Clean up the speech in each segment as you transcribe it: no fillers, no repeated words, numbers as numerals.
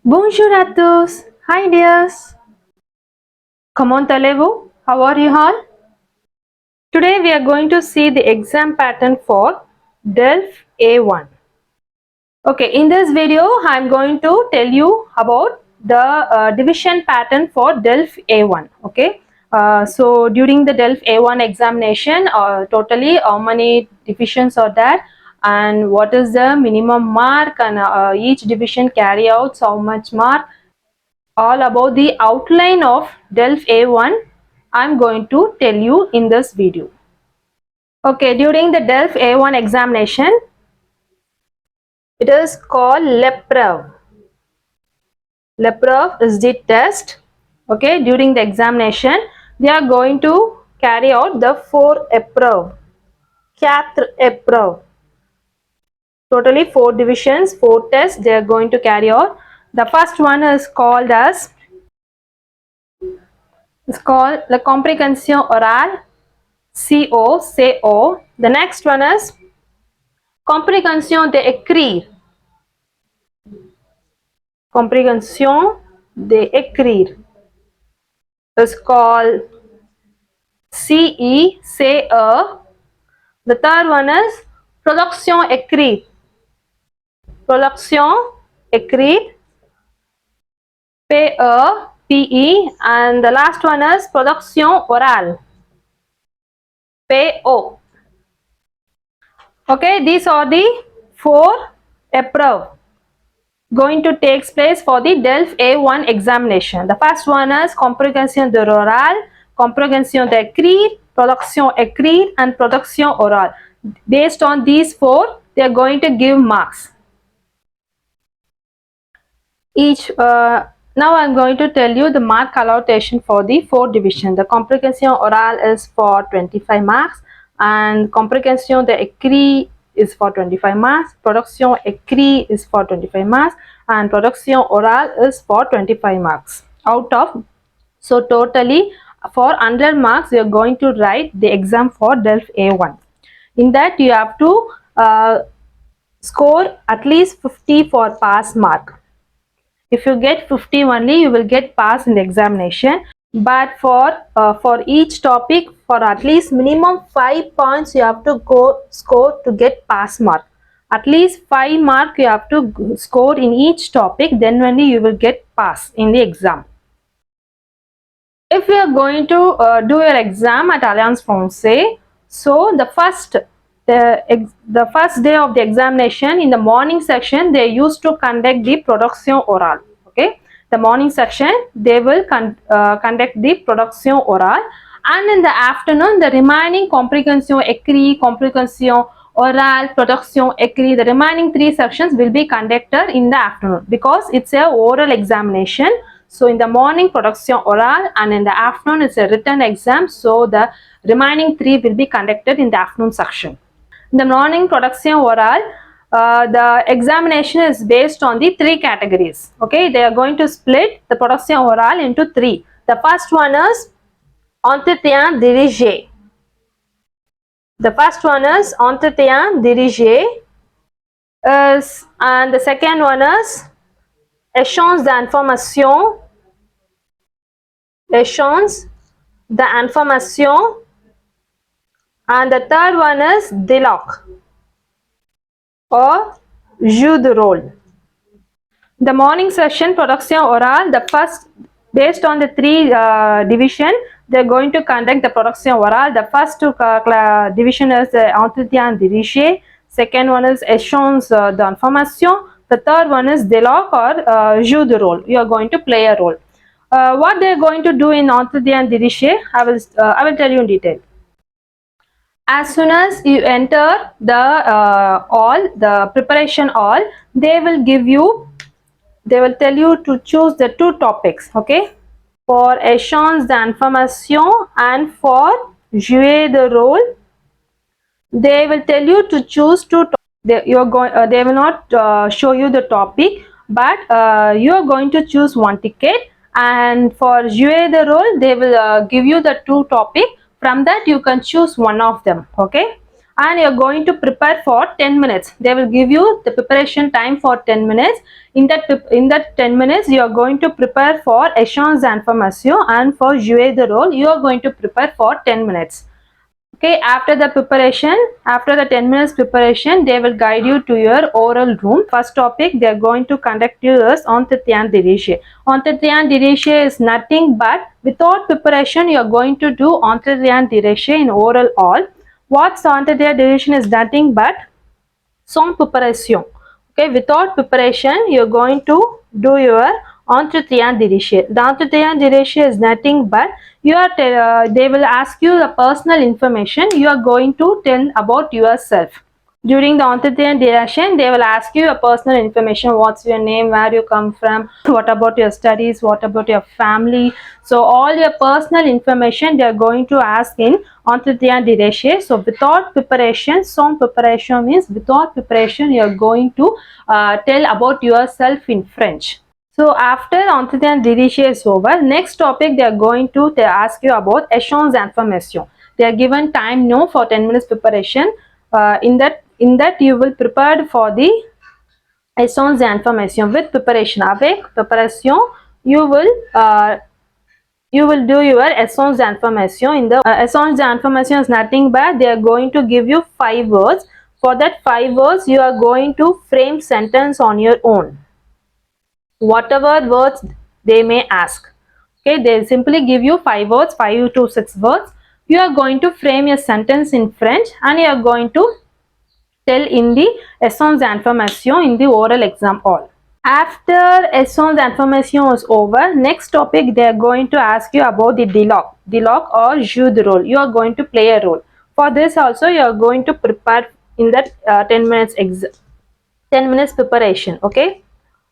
Bonjour à tous. Hi dears. Comment allez-vous? How are you all? Today we are going to see the exam pattern for Delf A1. Okay, in this video I am going to tell you about the division pattern for Delf A1. Okay, so during the Delf A1 examination, totally how many divisions are there and what is the minimum mark, and each division carry out how much mark. All about the outline of Delf A1 I'm going to tell you in this video. Okay, during the Delf A1 examination, it is called l'épreuve. L'épreuve is the test. Okay, during the examination, they are going to carry out the 4 épreuves. 4 épreuves. Totally 4 divisions, 4 tests they are going to carry out. The first one is called as la compréhension orale. CO. The next one is compréhension d'écrire. Compréhension d'écrire is called CE. The third one is production écrite. Production écrite. PE. And the last one is production orale. PO. Okay, these are the 4 épreuves going to take place for the Delf A1 examination. The first one is comprehension de l'oral, comprehension d'écrit, production écrite and production oral. Based on these 4, they are going to give marks. Now I am going to tell you the mark allocation for the 4 division. The comprehension oral is for 25 marks and comprehension d'écrit is for 25 marks, production écrit is for 25 marks and production oral is for 25 marks out of. So totally for 100 marks you are going to write the exam for Delf A1. In that you have to score at least 50 for pass mark. If you get 50 only, you will get pass in the examination. But for each topic, for at least minimum 5 points, you have to go score to get pass mark. At least 5 mark you have to score in each topic. Then only you will get pass in the exam. If you are going to do your exam at Alliance Francaise, so the first day of the examination, in the morning section they used to conduct the production oral. Okay, the morning section they will conduct the production oral, and in the afternoon the remaining comprehension écrit, comprehension oral, production écrit, the remaining 3 sections will be conducted in the afternoon because it's a oral examination. So in the morning production oral and in the afternoon it's a written exam. So the remaining 3 will be conducted in the afternoon section. In the morning production oral, the examination is based on the 3 categories. Okay, they are going to split the production oral into 3. The first one is entretien dirigé. The first one is entretien dirigé, and the second one is échange d'information. Échange d'information, and the third one is dialogue or jeu de rôle. The morning session production oral, the first, based on the 3 division, they are going to conduct the production oral. The first division is entretien dirigé, second one is échange d'information, the third one is dialogue or jeu de rôle. You are going to play a role. What they are going to do in entretien dirigé, I will tell you in detail. As soon as you enter the preparation hall, they will tell you to choose the 2 topics. Okay, for échange d'information and for jouer de rôle, they will tell you to choose 2 topics. They will not show you the topic, but you are going to choose 1 ticket, and for jouer de rôle they will give you the 2 topic. From that you can choose one of them. Okay, and you're going to prepare for 10 minutes. They will give you the preparation time for 10 minutes. In that 10 minutes, you are going to prepare for échange d'information, and for jouer the role, you are going to prepare for 10 minutes. Okay, after the preparation, after the 10 minutes preparation, they will guide you to your oral room. First topic, they are going to conduct you as entretien dirigé. Entretien dirigé is nothing but without preparation, you are going to do entretien dirigé in oral hall. What's entretien dirigé is nothing but sans préparation. Okay, without preparation, you're going to do your entretien dirigé. The entretien dirigé is nothing but they will ask you the personal information. You are going to tell about yourself. During the entretien dirigé, they will ask you your personal information. What's your name? Where you come from? What about your studies? What about your family? So all your personal information they are going to ask in entretien dirigé. So without preparation, sans preparation means without preparation you are going to tell about yourself in French. So after entretien dirigé is over, next topic they are going to ask you about échange d'information. They are given time no for 10 minutes preparation. In that you will prepare for the échange d'information with preparation. Avec préparation, you will do your échange d'information. In the échange d'information is nothing but they are going to give you 5 words. For that 5 words, you are going to frame sentence on your own. Whatever words they may ask. Okay, they simply give you 5 words, 5 to 6 words. You are going to frame a sentence in French and you are going to tell in the échange d'information in the oral exam hall. After échange d'information is over, next topic they are going to ask you about the dialogue or jeu de rôle. You are going to play a role. For this also you are going to prepare in that 10 minutes preparation. Okay,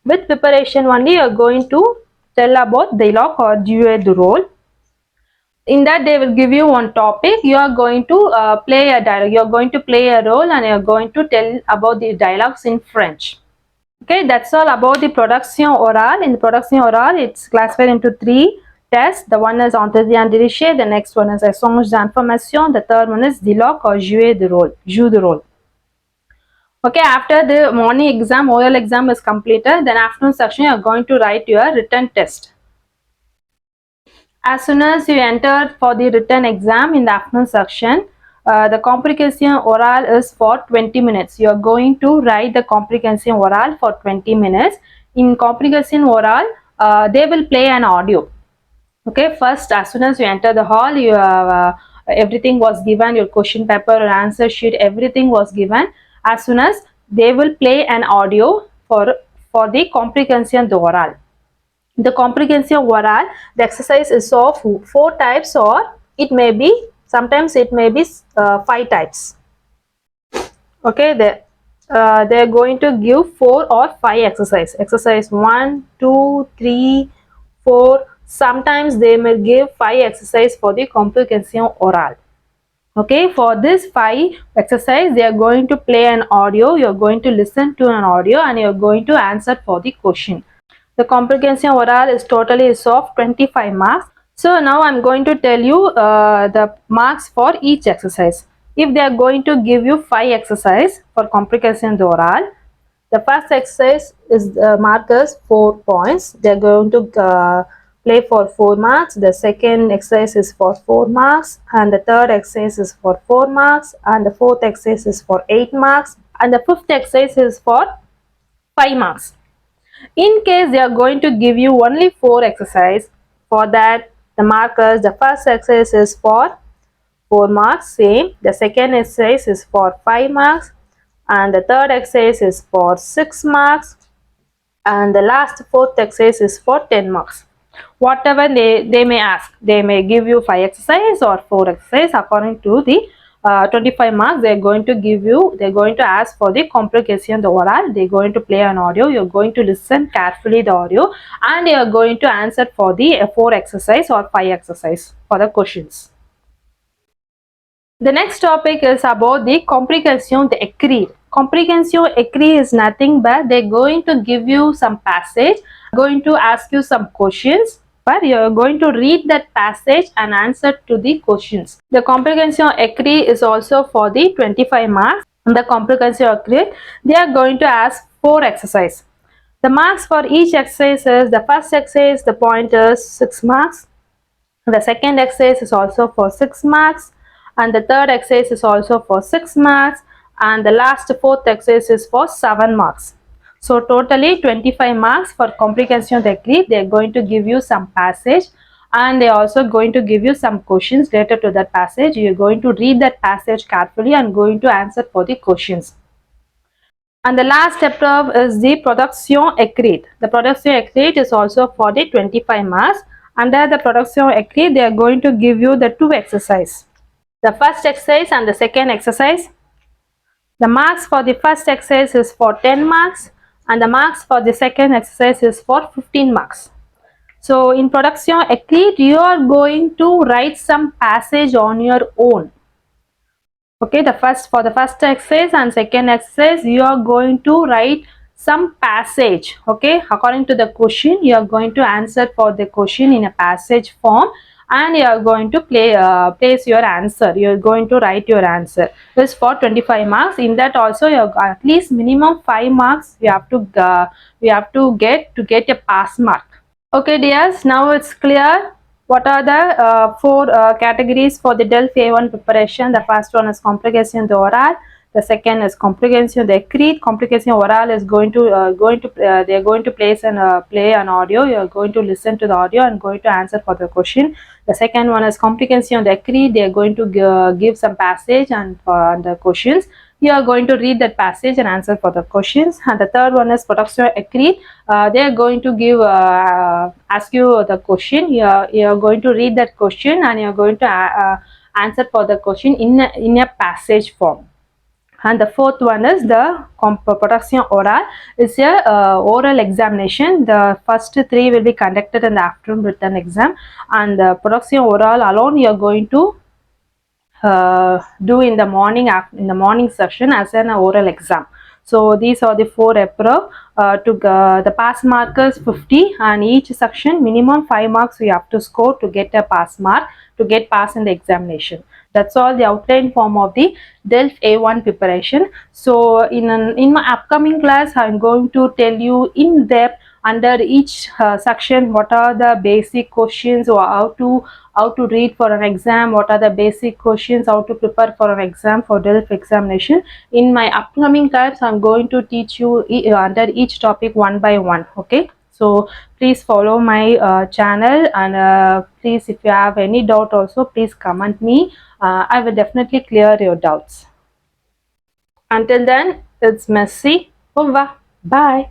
with preparation only you are going to tell about dialogue or jouer de rôle. In that they will give you one topic. You are going to play a dialogue. You are going to play a role and you are going to tell about the dialogues in French. Okay, that's all about the production orale. In the production orale, it's classified into 3 tests. The one is entretien dirigé, the next one is échange d'information, the third one is dialogue or jouer de rôle. Okay, after the morning exam, oral exam is completed, then afternoon section you are going to write your written test. As soon as you enter for the written exam in the afternoon section, the comprehension oral is for 20 minutes. You are going to write the comprehension oral for 20 minutes. In comprehension oral, they will play an audio. Okay, first as soon as you enter the hall, you everything was given, your question paper or answer sheet, everything was given. As soon as they will play an audio for the comprehension oral. The comprehension oral, the exercise is of 4 types or it may be, sometimes it may be 5 types. Okay, they are going to give 4 or 5 exercise. Exercise 1, 2, 3, 4. Sometimes they may give 5 exercise for the comprehension oral. Okay, for this 5 exercise, they are going to play an audio. You are going to listen to an audio and you are going to answer for the question. The comprehension oral is totally of 25 marks. So now I am going to tell you the marks for each exercise. If they are going to give you 5 exercise for comprehension oral, the first exercise is mark as 4 points. They are going to play for 4 marks. The second exercise is for 4 marks, and the third exercise is for 4 marks, and the fourth exercise is for 8 marks, and the fifth exercise is for 5 marks. In case they are going to give you only 4 exercise, for that the markers, the first exercise is for 4 marks, same. The second exercise is for 5 marks, and the third exercise is for 6 marks, and the last fourth exercise is for 10 marks. Whatever they may ask, they may give you 5 exercise or 4 exercise according to the 25 marks. They are going to give you, they are going to ask for the comprehension the oral. They are going to play an audio. You are going to listen carefully the audio and you are going to answer for the 4 exercise or 5 exercise for the questions. The next topic is about the comprehension écrite. Comprehension écrite is nothing but they are going to give you some passage, going to ask you some questions. paper, you are going to read that passage and answer to the questions. The comprehension écrit is also for the 25 marks. In the comprehension écrit, they are going to ask 4 exercises. The marks for each exercise is, the first exercise, the point is 6 marks. The second exercise is also for 6 marks, and the third exercise is also for 6 marks, and the last fourth exercise is for 7 marks. So totally 25 marks for comprehension écrit. They are going to give you some passage, and they are also going to give you some questions related to that passage. You are going to read that passage carefully and going to answer for the questions. And the last epreuve is the production écrite. The production écrite is also for the 25 marks. Under the production écrite, they are going to give you the 2 exercises. The first exercise and the second exercise. The marks for the first exercise is for 10 marks, and the marks for the second exercise is for 15 marks. So in production écrite, you are going to write some passage on your own. Okay, for the first exercise and second exercise, you are going to write some passage. Okay, according to the question, you are going to answer for the question in a passage form, and you are going to place your answer. You are going to write your answer. This for 25 marks. In that also, you have at least minimum 5 marks you have to get a pass mark. Okay, dears, now it's clear what are the 4 categories for the Delf A1 preparation. The first one is comprehension de oral. The second is comprehension de écrit. Comprehension oral is they are going to play an audio. You are going to listen to the audio and going to answer for the question. The second one is comprehension de écrit. They are going to give some passage and the questions. You are going to read that passage and answer for the questions. And the third one is production écrit. They are going to ask you the question. You are going to read that question and you are going to answer for the question in a passage form. And the fourth one is the production oral. It's a oral examination. The first 3 will be conducted in the afternoon written exam, and the production oral alone you are going to do in the morning session as an oral exam. So these are the 4 epreuve. The pass mark is 50, and each section minimum 5 marks we have to score to get a pass mark, to get pass in the examination. That's all the outline form of the Delf A1 preparation. So in my upcoming class, I'm going to tell you in depth under each section what are the basic questions, or how to read for an exam, what are the basic questions, how to prepare for an exam, for Delf examination. In my upcoming class, I'm going to teach you under each topic one by one. Okay, so please follow my channel, and please, if you have any doubt also, please comment me. I will definitely clear your doubts. Until then, it's Messi. Over. Bye.